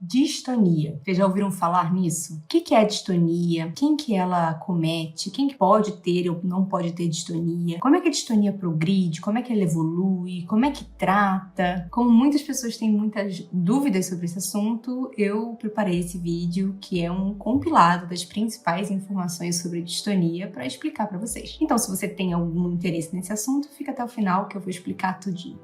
Distonia. Vocês já ouviram falar nisso? O que é a distonia? Quem que ela comete? Quem que pode ter ou não pode ter distonia? Como é que a distonia progride? Como é que ela evolui? Como é que trata? Como muitas pessoas têm muitas dúvidas sobre esse assunto, eu preparei esse vídeo, que é um compilado das principais informações sobre distonia para explicar para vocês. Então, se você tem algum interesse nesse assunto, fica até o final que eu vou explicar tudinho.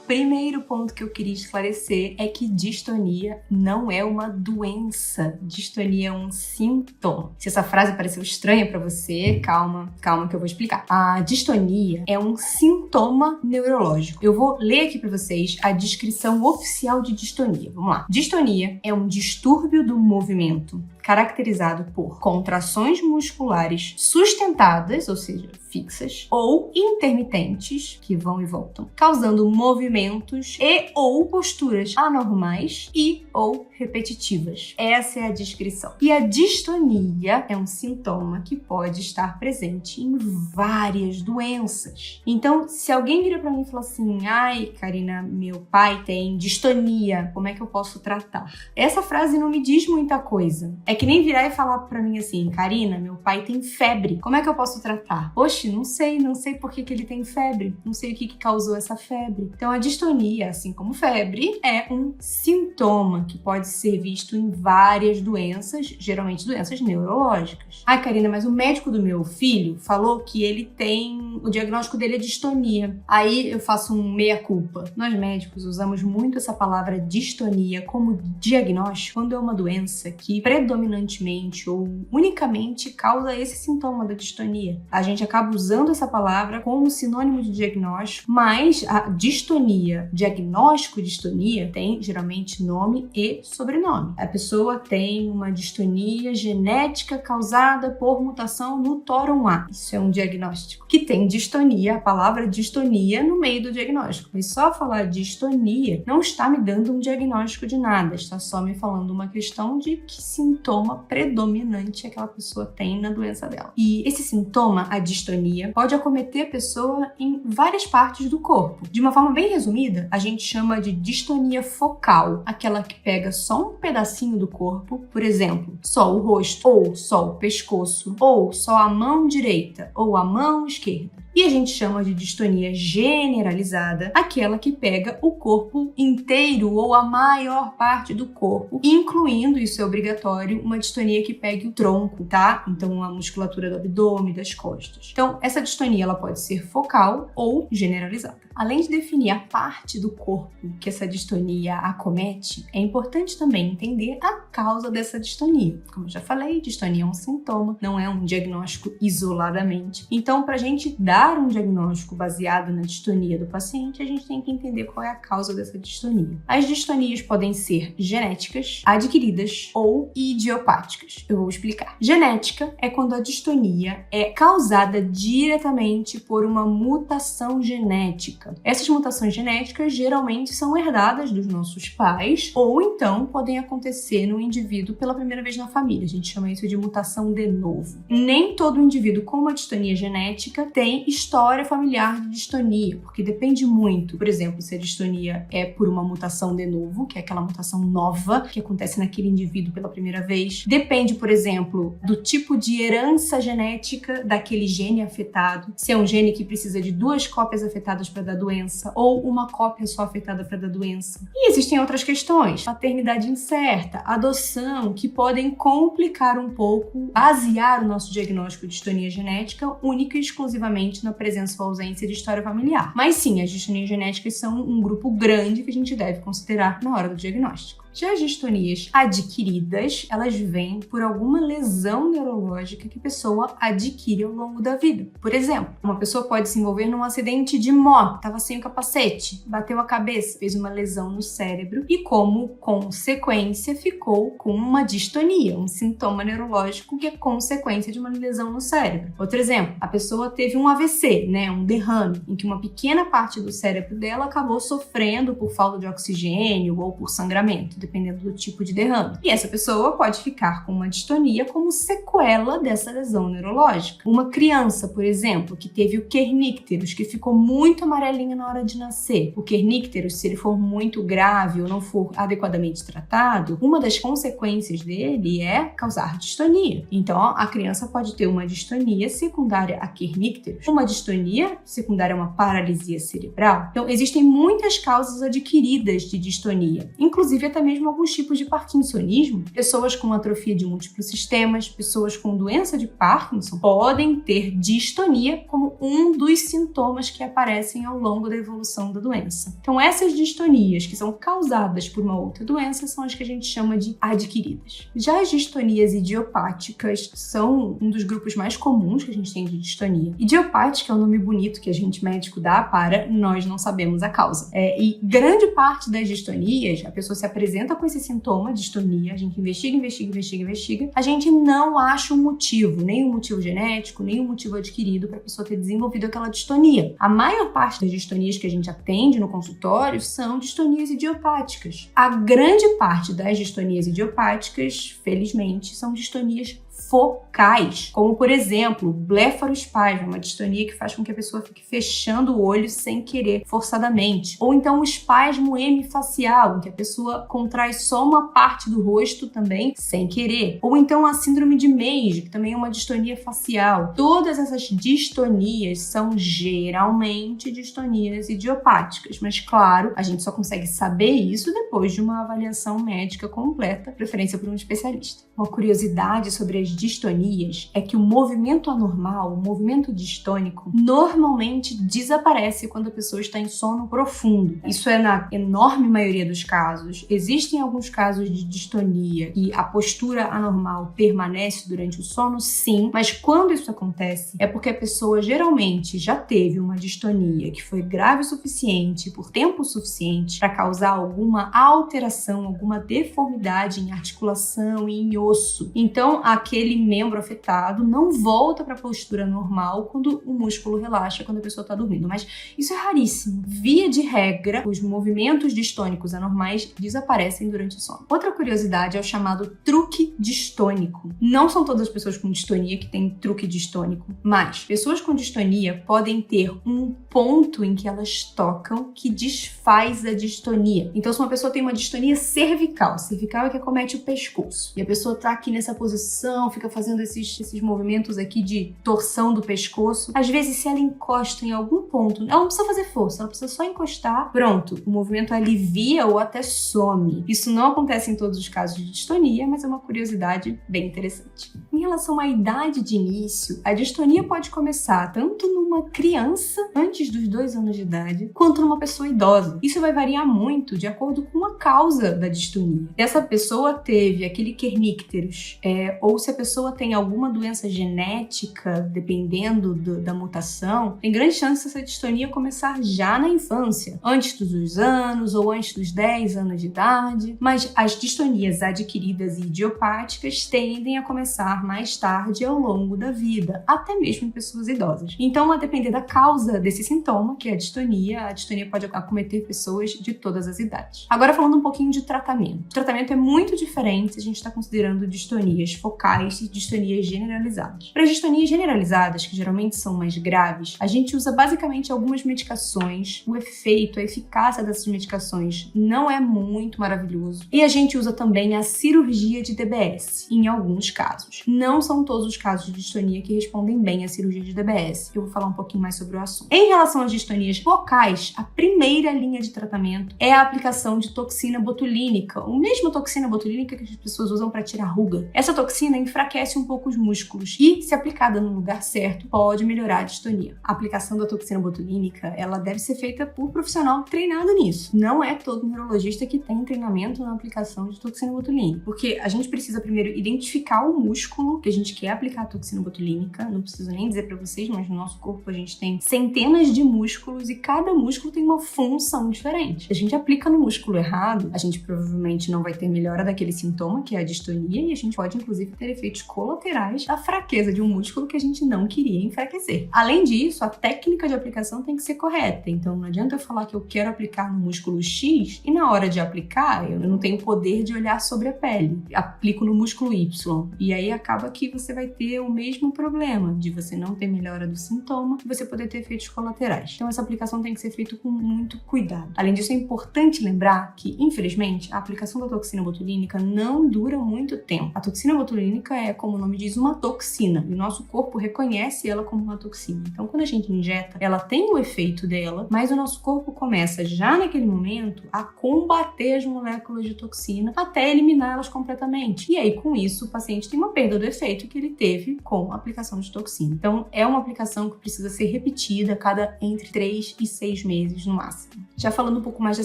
Primeiro ponto que eu queria esclarecer é que distonia não é uma doença. Distonia é um sintoma. Se essa frase pareceu estranha pra você, calma que eu vou explicar. A distonia é um sintoma neurológico. Eu vou ler aqui pra vocês a descrição oficial de distonia. Vamos lá. Distonia é um distúrbio do movimento caracterizado por contrações musculares sustentadas, ou seja, fixas, ou intermitentes, que vão e voltam, causando movimentos e ou posturas anormais e ou repetitivas. Essa é a descrição. E a distonia é um sintoma que pode estar presente em várias doenças. Então, se alguém vira pra mim e fala assim: ai, Karina, meu pai tem distonia, como é que eu posso tratar? Essa frase não me diz muita coisa. É que nem virar e falar pra mim assim: Karina, meu pai tem febre, como é que eu posso tratar? Oxe, não sei por que ele tem febre, não sei o que causou essa febre. Então a distonia, assim como febre, é um sintoma que pode ser visto em várias doenças, geralmente doenças neurológicas. Ai, Karina, mas o médico do meu filho falou que ele tem, o diagnóstico dele é distonia. Aí eu faço um meia-culpa. Nós médicos usamos muito essa palavra distonia como diagnóstico quando é uma doença que predominantemente ou unicamente causa esse sintoma da distonia. A gente acaba usando essa palavra como sinônimo de diagnóstico, mas a distonia, diagnóstico de distonia, tem geralmente nome e sobrenome. A pessoa tem uma distonia genética causada por mutação no tóron A. Isso é um diagnóstico. Que tem distonia, a palavra distonia no meio do diagnóstico. Mas só falar distonia não está me dando um diagnóstico de nada, está só me falando uma questão de que sintoma predominante aquela pessoa tem na doença dela. E esse sintoma, a distonia, pode acometer a pessoa em várias partes do corpo. De uma forma bem resumida, a gente chama de distonia focal, aquela que pega só um pedacinho do corpo, por exemplo, só o rosto, ou só o pescoço, ou só a mão direita, ou a mão esquerda. E a gente chama de distonia generalizada, aquela que pega o corpo inteiro ou a maior parte do corpo, incluindo, isso é obrigatório, uma distonia que pegue o tronco, tá? Então a musculatura do abdômen, das costas. Então essa distonia ela pode ser focal ou generalizada. Além de definir a parte do corpo que essa distonia acomete, é importante também entender a causa dessa distonia. Como eu já falei, distonia é um sintoma, não é um diagnóstico isoladamente. Então, para a gente dar um diagnóstico baseado na distonia do paciente, a gente tem que entender qual é a causa dessa distonia. As distonias podem ser genéticas, adquiridas ou idiopáticas. Eu vou explicar. Genética é quando a distonia é causada diretamente por uma mutação genética. Essas mutações genéticas geralmente são herdadas dos nossos pais ou então podem acontecer no indivíduo pela primeira vez na família. A gente chama isso de mutação de novo. Nem todo indivíduo com uma distonia genética tem história familiar de distonia, porque depende muito. Por exemplo, se a distonia é por uma mutação de novo, que é aquela mutação nova que acontece naquele indivíduo pela primeira vez. Depende, por exemplo, do tipo de herança genética daquele gene afetado. Se é um gene que precisa de 2 cópias afetadas para dar doença ou uma cópia só afetada para dar doença. E existem outras questões, paternidade incerta, adoção, que podem complicar um pouco, basear o nosso diagnóstico de distonia genética única e exclusivamente na presença ou ausência de história familiar. Mas sim, as distonias genéticas são um grupo grande que a gente deve considerar na hora do diagnóstico. Já as distonias adquiridas, elas vêm por alguma lesão neurológica que a pessoa adquire ao longo da vida. Por exemplo, uma pessoa pode se envolver num acidente de moto, estava sem o capacete, bateu a cabeça, fez uma lesão no cérebro e, como consequência, ficou com uma distonia, um sintoma neurológico que é consequência de uma lesão no cérebro. Outro exemplo, a pessoa teve um AVC, um derrame, em que uma pequena parte do cérebro dela acabou sofrendo por falta de oxigênio ou por sangramento. dependendo do tipo de derrame. E essa pessoa pode ficar com uma distonia como sequela dessa lesão neurológica. Uma criança, por exemplo, que teve o kernícteros, que ficou muito amarelinha na hora de nascer. O kernícteros, se ele for muito grave ou não for adequadamente tratado, uma das consequências dele é causar distonia. Então, a criança pode ter uma distonia secundária a kernícteros, uma distonia secundária a uma paralisia cerebral. Então, existem muitas causas adquiridas de distonia, inclusive até mesmo alguns tipos de parkinsonismo. Pessoas com atrofia de múltiplos sistemas, pessoas com doença de Parkinson podem ter distonia como um dos sintomas que aparecem ao longo da evolução da doença. Então, essas distonias que são causadas por uma outra doença são as que a gente chama de adquiridas. Já as distonias idiopáticas são um dos grupos mais comuns que a gente tem de distonia. Idiopática é um nome bonito que a gente médico dá para nós não sabemos a causa. E grande parte das distonias, a pessoa se apresenta com esse sintoma de distonia, a gente investiga, a gente não acha um motivo, nem um motivo genético, nem um motivo adquirido para a pessoa ter desenvolvido aquela distonia. A maior parte das distonias que a gente atende no consultório são distonias idiopáticas. A grande parte das distonias idiopáticas, felizmente, são distonias focais, como por exemplo, blefaroespasmo, uma distonia que faz com que a pessoa fique fechando o olho sem querer, forçadamente. Ou então o espasmo hemifacial, em que a pessoa contrai só uma parte do rosto também, sem querer. Ou então a síndrome de Meige, que também é uma distonia facial. Todas essas distonias são geralmente distonias idiopáticas, mas claro, a gente só consegue saber isso depois de uma avaliação médica completa, preferência por um especialista. Uma curiosidade sobre as distonias é que o movimento anormal, o movimento distônico, normalmente desaparece quando a pessoa está em sono profundo. Isso é na enorme maioria dos casos. Existem alguns casos de distonia e a postura anormal permanece durante o sono, sim, mas quando isso acontece é porque a pessoa geralmente já teve uma distonia que foi grave o suficiente, por tempo suficiente, para causar alguma alteração, alguma deformidade em articulação e em osso. Então, aquele membro afetado não volta para a postura normal quando o músculo relaxa, quando a pessoa está dormindo. Mas isso é raríssimo. Via de regra, os movimentos distônicos anormais desaparecem durante o sono. Outra curiosidade é o chamado truque distônico. Não são todas as pessoas com distonia que têm truque distônico, mas pessoas com distonia podem ter um ponto em que elas tocam que desfaz a distonia. Então, se uma pessoa tem uma distonia cervical é que acomete o pescoço, e a pessoa está aqui nessa posição, fica fazendo esses movimentos aqui de torção do pescoço. Às vezes, se ela encosta em algum ponto, ela não precisa fazer força, ela precisa só encostar, pronto, o movimento alivia ou até some. Isso não acontece em todos os casos de distonia, mas é uma curiosidade bem interessante. Em relação à idade de início, a distonia pode começar tanto numa criança, antes dos 2 anos de idade, quanto numa pessoa idosa. Isso vai variar muito de acordo com a causa da distonia. Se essa pessoa teve aquele kernícteros, ou se a pessoa tem alguma doença genética, dependendo da mutação, tem grande chance dessa distonia começar já na infância, antes dos 2 anos ou antes dos 10 anos de idade, mas as distonias adquiridas e idiopáticas tendem a começar mais tarde ao longo da vida, até mesmo em pessoas idosas. Então, a depender da causa desse sintoma, que é a distonia pode acometer pessoas de todas as idades. Agora, falando um pouquinho de tratamento. O tratamento é muito diferente se a gente está considerando distonias focais e distonias generalizadas. Para as distonias generalizadas, que geralmente são mais graves, a gente usa basicamente algumas medicações. O efeito, a eficácia dessas medicações não é muito maravilhoso. E a gente usa também a cirurgia de DBS, em alguns casos. Não são todos os casos de distonia que respondem bem à cirurgia de DBS. Eu vou falar um pouquinho mais sobre o assunto. Em relação às distonias focais, a primeira linha de tratamento é a aplicação de toxina botulínica, a mesma toxina botulínica que as pessoas usam para tirar ruga. Essa toxina enfraquece um pouco os músculos e, se aplicada no lugar certo, pode melhorar a distonia. A aplicação da toxina botulínica, ela deve ser feita por um profissional treinado nisso. Não é todo neurologista que tem treinamento na aplicação de toxina botulínica, porque a gente precisa primeiro identificar o músculo que a gente quer aplicar a toxina botulínica. Não preciso nem dizer para vocês, mas no nosso corpo a gente tem centenas de músculos e cada músculo tem uma função diferente. Se a gente aplica no músculo errado, a gente provavelmente não vai ter melhora daquele sintoma, que é a distonia, e a gente pode inclusive ter efeitos colaterais da fraqueza de um músculo que a gente não queria enfraquecer. Além disso, a técnica de aplicação tem que ser correta. Então, não adianta eu falar que eu quero aplicar no músculo X e na hora de aplicar, eu não tenho poder de olhar sobre a pele. Aplico no músculo Y. E aí acaba que você vai ter o mesmo problema de você não ter melhora do sintoma e você poder ter efeitos colaterais. Então, essa aplicação tem que ser feita com muito cuidado. Além disso, é importante lembrar que, infelizmente, a aplicação da toxina botulínica não dura muito tempo. A toxina botulínica é, como o nome diz, uma toxina. E o nosso corpo reconhece ela como uma toxina. Então, quando a gente injeta, ela tem o efeito dela, mas o nosso corpo começa, já naquele momento, a combater as moléculas de toxina até eliminá-las completamente. E aí, com isso, o paciente tem uma perda do efeito que ele teve com a aplicação de toxina. Então, é uma aplicação que precisa ser repetida a cada entre 3 e 6 meses no máximo. Já falando um pouco mais da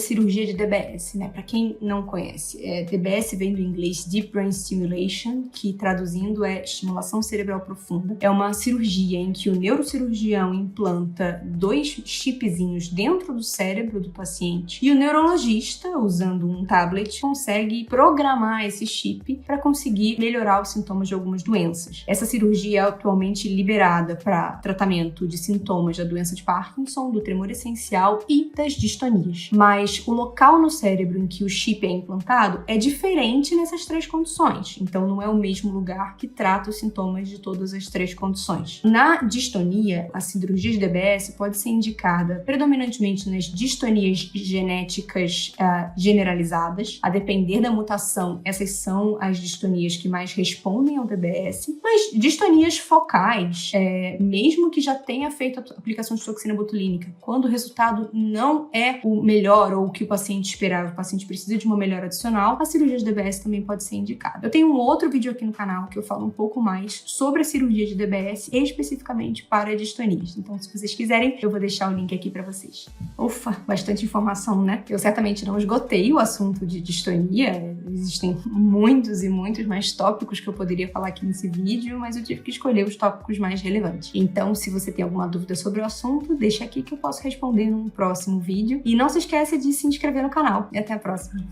cirurgia de DBS, né? Para quem não conhece, DBS vem do inglês Deep Brain Stimulation, que traduzindo é estimulação cerebral profunda. É uma cirurgia em que o neurocirurgião implanta 2 chipzinhos dentro do cérebro do paciente e o neurologista, usando um tablet, consegue programar esse chip para conseguir melhorar os sintomas de algumas doenças. Essa cirurgia é atualmente liberada para tratamento de sintomas da doença de Parkinson, do tremor essencial e das distonias. Mas o local no cérebro em que o chip é implantado é diferente nessas 3 condições. Então, não é o mesmo lugar que trata os sintomas de todas as 3 condições. Na distonia, a cirurgia de DBS pode ser indicada predominantemente nas distonias genéticas generalizadas. A depender da mutação, essas são as distonias que mais respondem ao DBS. Mas distonias focais, mesmo que já tenha feito a aplicação de toxina botulínica, quando o resultado não é o melhor ou o que o paciente esperava, o paciente precisa de uma melhora adicional, a cirurgia de DBS também pode ser indicada. Eu tenho um outro vídeo aqui no canal que eu falo um pouco mais sobre a cirurgia de DBS, especificamente para distonias. Então, se vocês quiserem, eu vou deixar o link aqui para vocês. Ufa, bastante informação, né? Eu certamente não esgotei o assunto de distonia. Existem muitos e muitos mais tópicos que eu poderia falar aqui nesse vídeo, mas eu tive que escolher os tópicos mais relevantes. Então, se você tem alguma dúvida sobre o assunto, deixa aqui que eu posso responder num próximo vídeo. E não se esqueça de se inscrever no canal. E até a próxima!